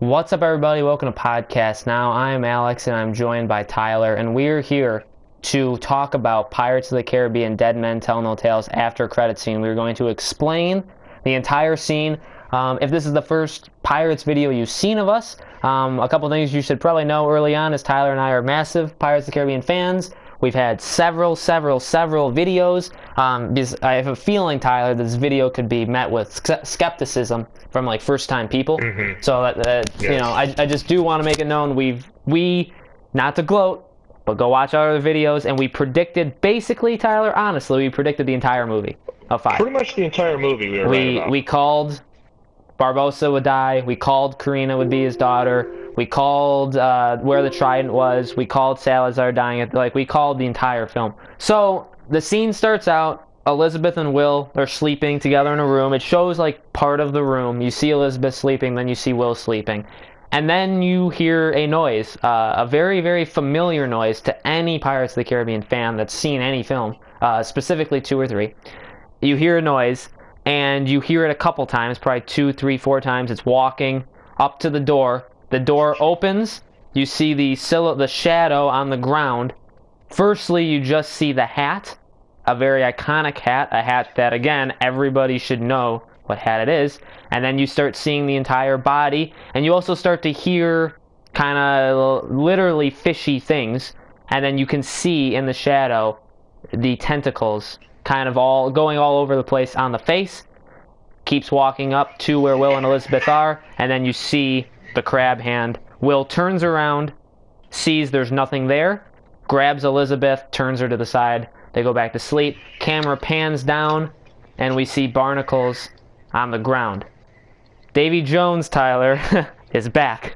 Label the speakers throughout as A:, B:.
A: What's up, everybody? Welcome to Podcast Now. I'm Alex, and I'm joined by Tyler, and we're here to talk about Pirates of the Caribbean Dead Men Tell No Tales after credit scene. We're going to explain the entire scene. If this is the first Pirates video you've seen of us, a couple things you should probably know early on is Tyler and I are massive Pirates of the Caribbean fans. We've had several videos. Because I have a feeling, Tyler, this video could be met with skepticism from like first-time people. So yes. You know, I just do want to make it known we not to gloat, but go watch our other videos, and we predicted basically, Tyler, honestly, we predicted the entire movie of 5.
B: Pretty much the entire movie we were right about.
A: We called Barbossa would die. We called Karina would be his daughter. We called where the Trident was. We called Salazar dying. We called the entire film. So the scene starts out. Elizabeth and Will are sleeping together in a room. It shows like part of the room. You see Elizabeth sleeping, then you see Will sleeping. And then you hear a noise, a very, very familiar noise to any Pirates of the Caribbean fan that's seen any film, specifically 2 or 3. You hear a noise, and you hear it a couple times, probably 2, 3, 4 times. It's walking up to the door. The door opens. You see the shadow on the ground. Firstly, you just see the hat, a very iconic hat, a hat that, again, everybody should know what hat it is. And then you start seeing the entire body, and you also start to hear kind of literally fishy things. And then you can see in the shadow the tentacles kind of going all over the place on the face. Keeps walking up to where Will and Elizabeth are, and then you see the crab hand. Will turns around, sees there's nothing there, grabs Elizabeth, turns her to the side. They go back to sleep. Camera pans down, and we see barnacles on the ground. Davy Jones, Tyler, is back.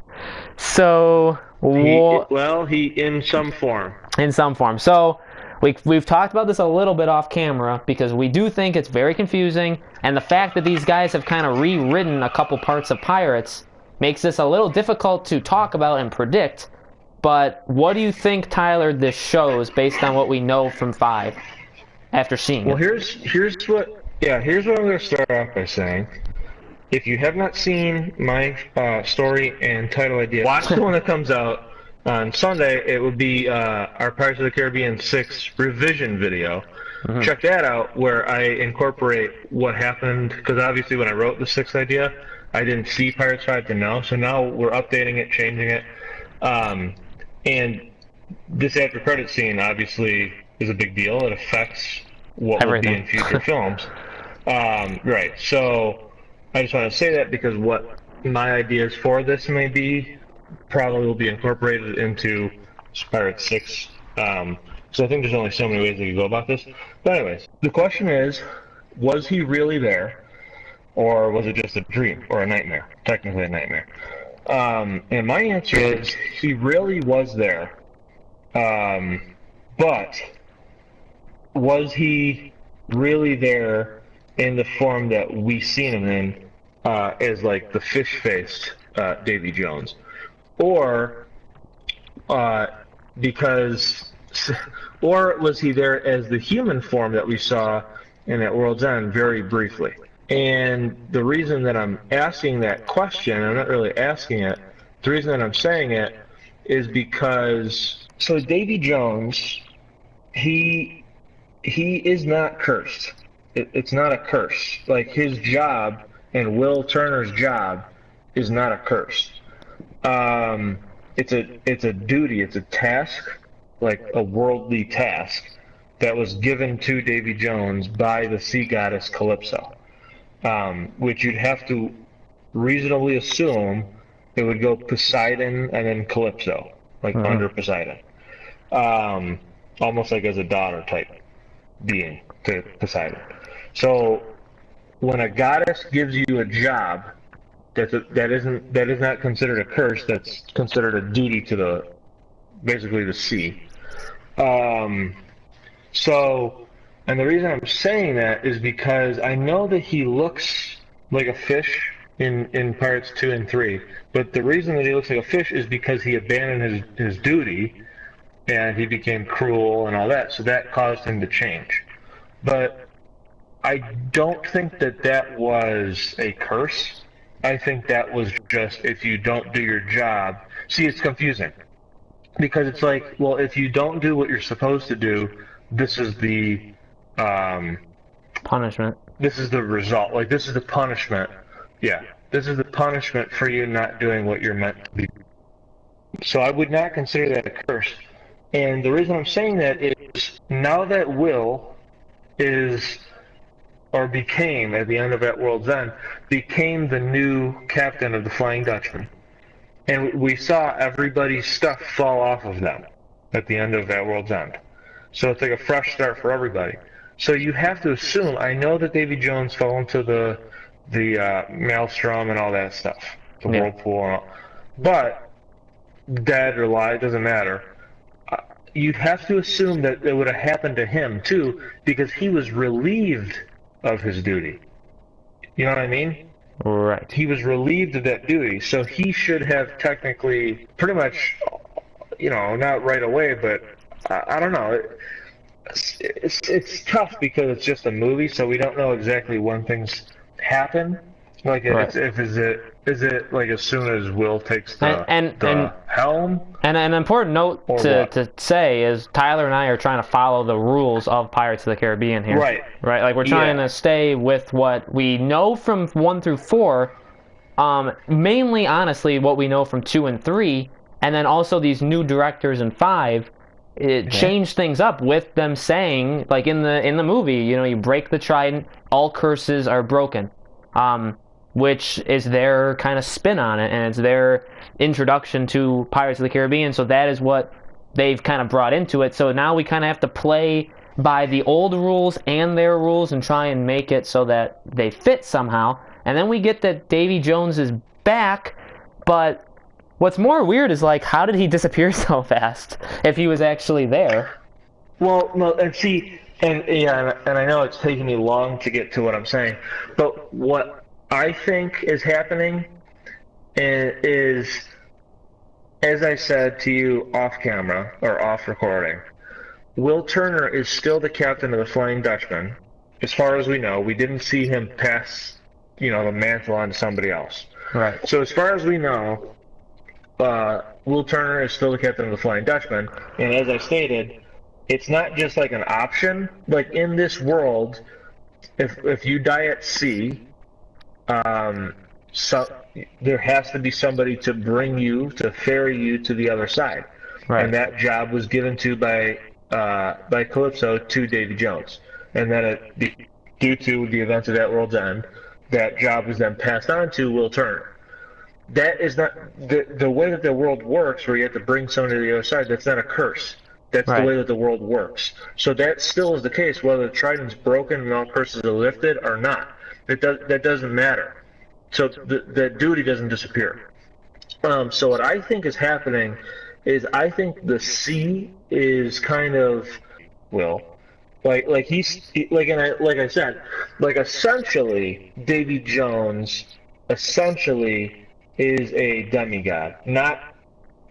A: So,
B: he in some form.
A: In some form. So, we've talked about this a little bit off camera because we do think it's very confusing, and the fact that these guys have kind of rewritten a couple parts of Pirates makes this a little difficult to talk about and predict. But what do you think, Tyler, this shows based on what we know from 5 after seeing it?
B: Here's what I'm going to start off by saying. If you have not seen my story and title idea, watch the one that comes out on Sunday. It will be our Pirates of the Caribbean 6 revision video. Check that out, where I incorporate what happened, because obviously when I wrote the 6th idea, I didn't see Pirates 5 to know, so now we're updating it, changing it. And this after credit scene obviously is a big deal. It affects what will be in future films. Right, so I just want to say that because what my ideas for this may be probably will be incorporated into Pirates 6. So I think there's only so many ways that you go about this. But anyways, the question is, was he really there? Or was it just a dream or a nightmare? Technically a nightmare. And my answer is he really was there. But was he really there in the form that we seen him in as like the fish-faced Davy Jones? Or or was he there as the human form that we saw in that World's End very briefly? And the reason that I'm asking that question, I'm not really asking it, the reason that I'm saying it is because, so Davy Jones, he is not cursed. It's not a curse. Like, his job and Will Turner's job is not a curse. It's a duty, it's a task, like a worldly task, that was given to Davy Jones by the sea goddess Calypso. Which you'd have to reasonably assume it would go Poseidon and then Calypso, like under Poseidon. Almost like as a daughter type being to Poseidon. So when a goddess gives you a job that is not considered a curse, that's considered a duty to basically the sea. And the reason I'm saying that is because I know that he looks like a fish in Pirates 2 and 3, but the reason that he looks like a fish is because he abandoned his duty, and he became cruel and all that, so that caused him to change. But I don't think that was a curse. I think that was just if you don't do your job. See, it's confusing because it's like, well, if you don't do what you're supposed to do, this is the um,
A: Punishment.
B: this is the result. Like this is the punishment. Yeah, this is the punishment for you not doing what you're meant to be. So I would not consider that a curse. And the reason I'm saying that is now that Will is or became at the end of that World's End became the new captain of the Flying Dutchman. And we saw everybody's stuff fall off of them at the end of that World's End. So it's like a fresh start for everybody. So you have to assume. I know that Davy Jones fell into the maelstrom and all that stuff, the whirlpool, and all. But dead or alive doesn't matter. You'd have to assume that it would have happened to him too, because he was relieved of his duty. You know what I mean?
A: Right.
B: He was relieved of that duty, so he should have technically, pretty much, not right away, but I don't know. It's tough because it's just a movie, so we don't know exactly when things happen. Like,
A: right.
B: Is it like as soon as Will takes the helm?
A: And an important note to say is Tyler and I are trying to follow the rules of Pirates of the Caribbean here.
B: Right.
A: Right. Like we're trying to stay with what we know from 1 through 4. Mainly, honestly, what we know from 2 and 3, and then also these new directors in 5. It changed things up with them saying, like in the movie, you break the trident, all curses are broken. Which is their kind of spin on it, and it's their introduction to Pirates of the Caribbean, so that is what they've kind of brought into it. So now we kind of have to play by the old rules and their rules and try and make it so that they fit somehow. And then we get that Davy Jones is back, but what's more weird is, like, how did he disappear so fast if he was actually there?
B: Well, no, and see, and I know it's taking me long to get to what I'm saying, but what I think is happening is, as I said to you off camera or off recording, Will Turner is still the captain of the Flying Dutchman. As far as we know, we didn't see him pass, the mantle on to somebody else.
A: Right.
B: So as far as we know, Will Turner is still the captain of the Flying Dutchman, and as I stated, it's not just like an option. Like in this world, if you die at sea, so there has to be somebody to ferry you to the other side,
A: right.
B: And that job was given to by Calypso to Davy Jones, and then due to the events of that World's End, that job was then passed on to Will Turner. That is not the way that the world works, where you have to bring someone to the other side. That's not a curse. That's
A: right.
B: the way that the world works. So that still is the case, whether the trident's broken and all curses are lifted or not. That doesn't matter. So the duty doesn't disappear. So what I think is happening is I think the sea is kind of, like I said, like essentially Davy Jones essentially is a demigod. Not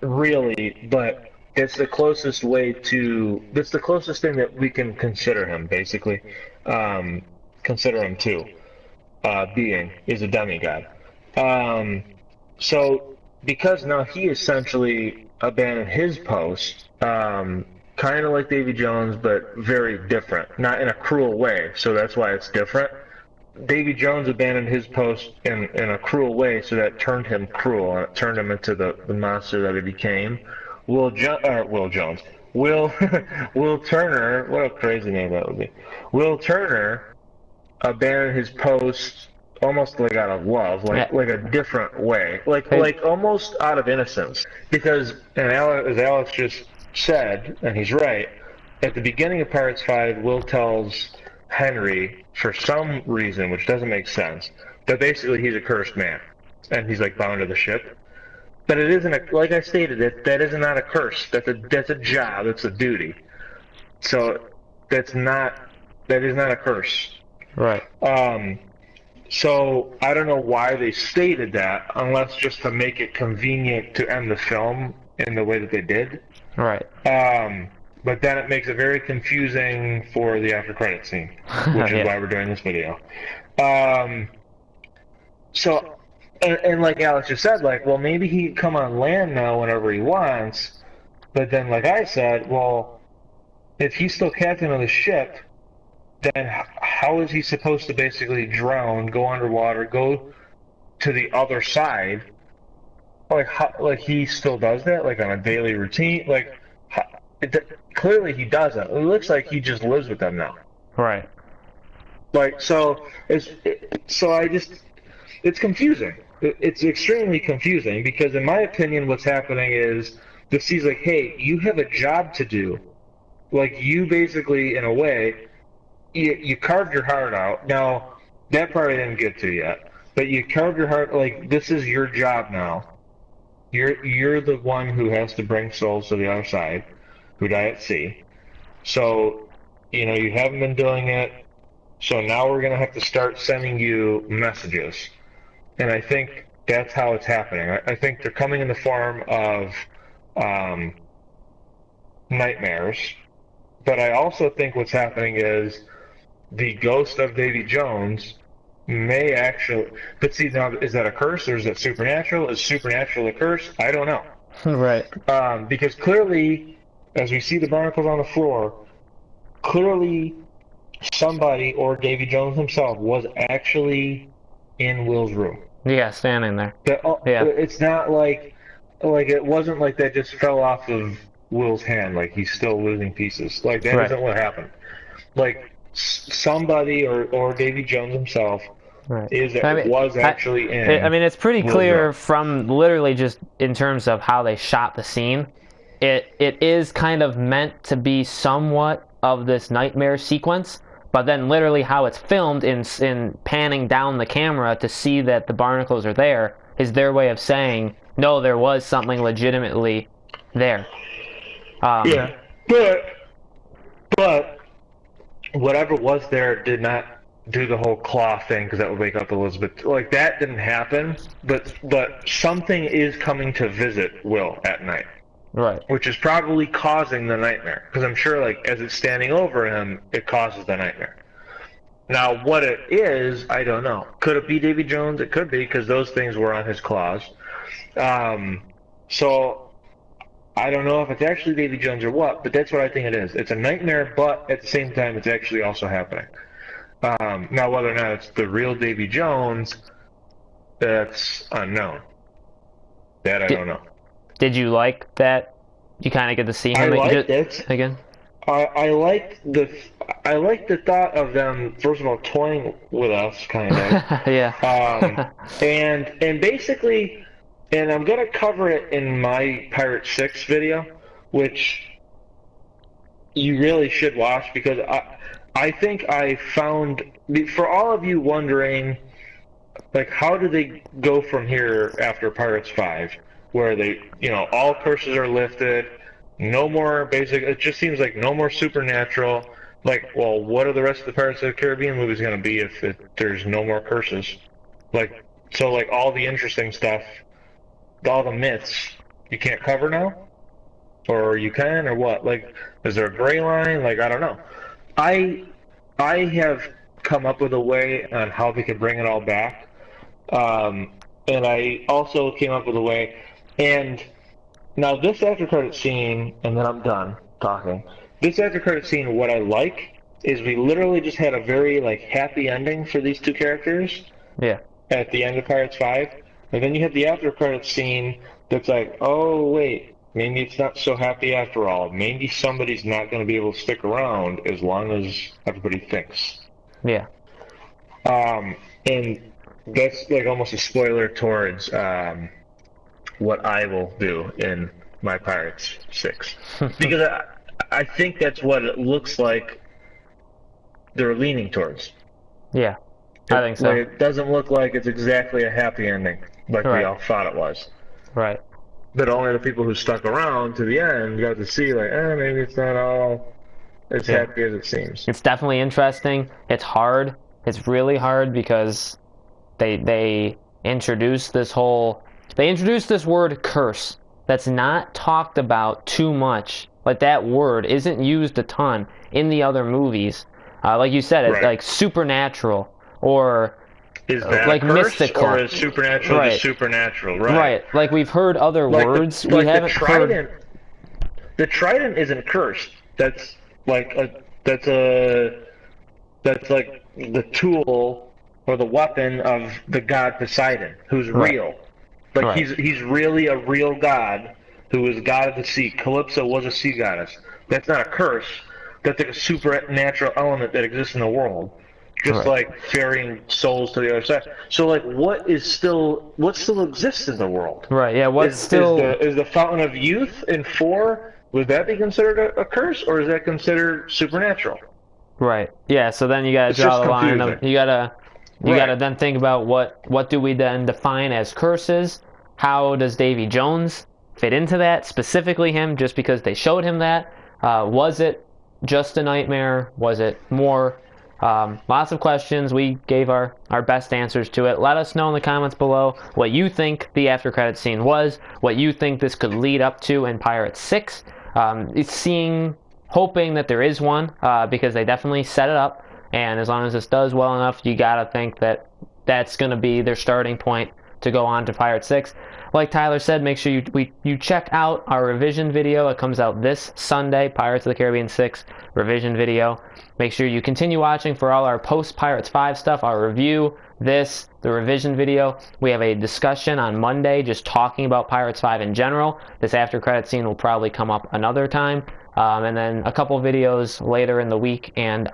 B: really, but that's the closest thing that we can consider him, basically. Consider him to. Being is a demigod. So because now he essentially abandoned his post, kind of like Davy Jones, but very different, not in a cruel way. So that's why it's different. Davy Jones abandoned his post in a cruel way, so that turned him cruel, and it turned him into the monster that he became. Will Turner, what a crazy name that would be. Will Turner abandoned his post almost like out of love, like a different way, like almost out of innocence. Because, as Alex just said, and he's right, at the beginning of Pirates 5, Will tells Henry, for some reason, which doesn't make sense, that basically he's a cursed man, and he's like bound to the ship. But it isn't like I stated, that is not a curse. That's a job. It's a duty. So that is not a curse.
A: Right.
B: So I don't know why they stated that, unless just to make it convenient to end the film in the way that they did.
A: Right.
B: But then it makes it very confusing for the after credit scene, which is why we're doing this video. So and like Alex just said, like, well, maybe he can come on land now whenever he wants. But then, like I said, well, if he's still captain of the ship, then how is he supposed to basically drown, go underwater, go to the other side? Like, like he still does that, like on a daily routine. Like, clearly he doesn't. It looks like he just lives with them now.
A: Right.
B: Like, so so I just, it's confusing. It's extremely confusing because, in my opinion, what's happening is this. He's like, hey, you have a job to do. Like, you basically, in a way, you carved your heart out. Now, that part I didn't get to yet, but you carved your heart. Like, this is your job now. You're the one who has to bring souls to the other side, who die at sea. So, you haven't been doing it. So now we're gonna have to start sending you messages, and I think that's how it's happening. I think they're coming in the form of um, nightmares, but I also think what's happening is the ghost of Davy Jones may actually. But see, now is that a curse or is that supernatural? Is supernatural a curse? I don't know.
A: Right.
B: Because clearly, as we see the barnacles on the floor, clearly somebody or Davy Jones himself was actually in Will's room.
A: Yeah, standing there. Yeah.
B: It's not like it wasn't like that just fell off of Will's hand, like he's still losing pieces. Like that
A: Right.
B: isn't what happened. Like somebody or Davy Jones himself
A: Right.
B: was actually in.
A: I mean, it's pretty
B: Will's
A: clear
B: room.
A: from literally just in terms of how they shot the scene. It is kind of meant to be somewhat of this nightmare sequence, but then literally how it's filmed in panning down the camera to see that the barnacles are there is their way of saying, no, there was something legitimately there.
B: Yeah, but whatever was there did not do the whole claw thing because that would wake up Elizabeth. Like that didn't happen. But something is coming to visit Will at night.
A: Right.
B: Which is probably causing the nightmare. Because I'm sure, like, as it's standing over him, it causes the nightmare. Now, what it is, I don't know. Could it be Davy Jones? It could be, because those things were on his claws. So, I don't know if it's actually Davy Jones or what, but that's what I think it is. It's a nightmare, but at the same time, it's actually also happening. Now, whether or not it's the real Davy Jones, that's unknown. That I don't know.
A: Did you like that? You kind of get to see him
B: I liked it
A: again.
B: I liked the thought of them first of all toying with us, kind of.
A: Yeah.
B: And basically, and I'm gonna cover it in my Pirate 6 video, which you really should watch because I think I found, for all of you wondering, like, how do they go from here after Pirates 5? Where they, all curses are lifted, no more basic, it just seems like no more supernatural. Like, well, what are the rest of the Pirates of the Caribbean movies going to be if there's no more curses? Like, so, like, all the interesting stuff, all the myths, you can't cover now? Or you can, or what? Like, is there a gray line? Like, I don't know. I have come up with a way on how they could bring it all back. And I also came up with a way. And now this after credit scene, and then I'm done talking. This after credit scene, what I like is we literally just had a very like happy ending for these two characters.
A: Yeah.
B: At the end of Pirates 5, and then you have the after credit scene that's like, oh wait, maybe it's not so happy after all. Maybe somebody's not going to be able to stick around as long as everybody thinks.
A: Yeah.
B: And that's like almost a spoiler towards what I will do in my Pirates 6. Because I think that's what it looks like they're leaning towards.
A: Yeah, I think so.
B: Like, it doesn't look like it's exactly a happy ending like we all thought it was.
A: Right.
B: But only the people who stuck around to the end got to see, like, maybe it's not all as happy as it seems.
A: It's definitely interesting. It's hard. It's really hard because they introduce this word curse that's not talked about too much. Like, that word isn't used a ton in the other movies. Like you said, it's like supernatural or
B: Is that a
A: like
B: curse, or
A: mystical.
B: is supernatural just
A: Right.
B: supernatural? Right.
A: Right. Like we've heard other
B: Like
A: words. We
B: like the
A: haven't heard.
B: trident. The trident isn't cursed. That's like a that's a that's like the tool or the weapon of the god Poseidon, who's
A: Right.
B: real. Like
A: Right.
B: he's really a real god who is god of the sea. Calypso was a sea goddess. That's not a curse. That's like a supernatural element that exists in the world. Just
A: Right.
B: like ferrying souls to the other side. So like what still exists in the world?
A: Right. Yeah. What's still.
B: Is the fountain of youth in 4, would that be considered a curse, or is that considered supernatural?
A: Right. Yeah. So then you gotta
B: It's
A: draw
B: just
A: the line of
B: confusing.
A: you gotta
B: Right.
A: then think about what do we then define as curses? How does Davy Jones fit into that? Specifically him, just because they showed him that. Was it just a nightmare? Was it more? Lots of questions. We gave our best answers to it. Let us know in the comments below what you think the after credit scene was, what you think this could lead up to in Pirates 6. It's hoping that there is one, because they definitely set it up, and as long as this does well enough, you gotta think that that's gonna be their starting point to go on to Pirates 6. Like Tyler said, make sure you check out our revision video. It comes out this Sunday, Pirates of the Caribbean 6 revision video. Make sure you continue watching for all our post Pirates 5 stuff, our review, the revision video. We have a discussion on Monday just talking about Pirates 5 in general. This after credit scene will probably come up another time. And then a couple videos later in the week, and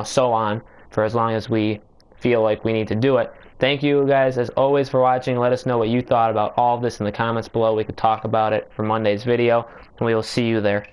A: so on, for as long as we feel like we need to do it. Thank you guys as always for watching. Let us know what you thought about all of this in the comments below. We could talk about it for Monday's video, and we will see you there.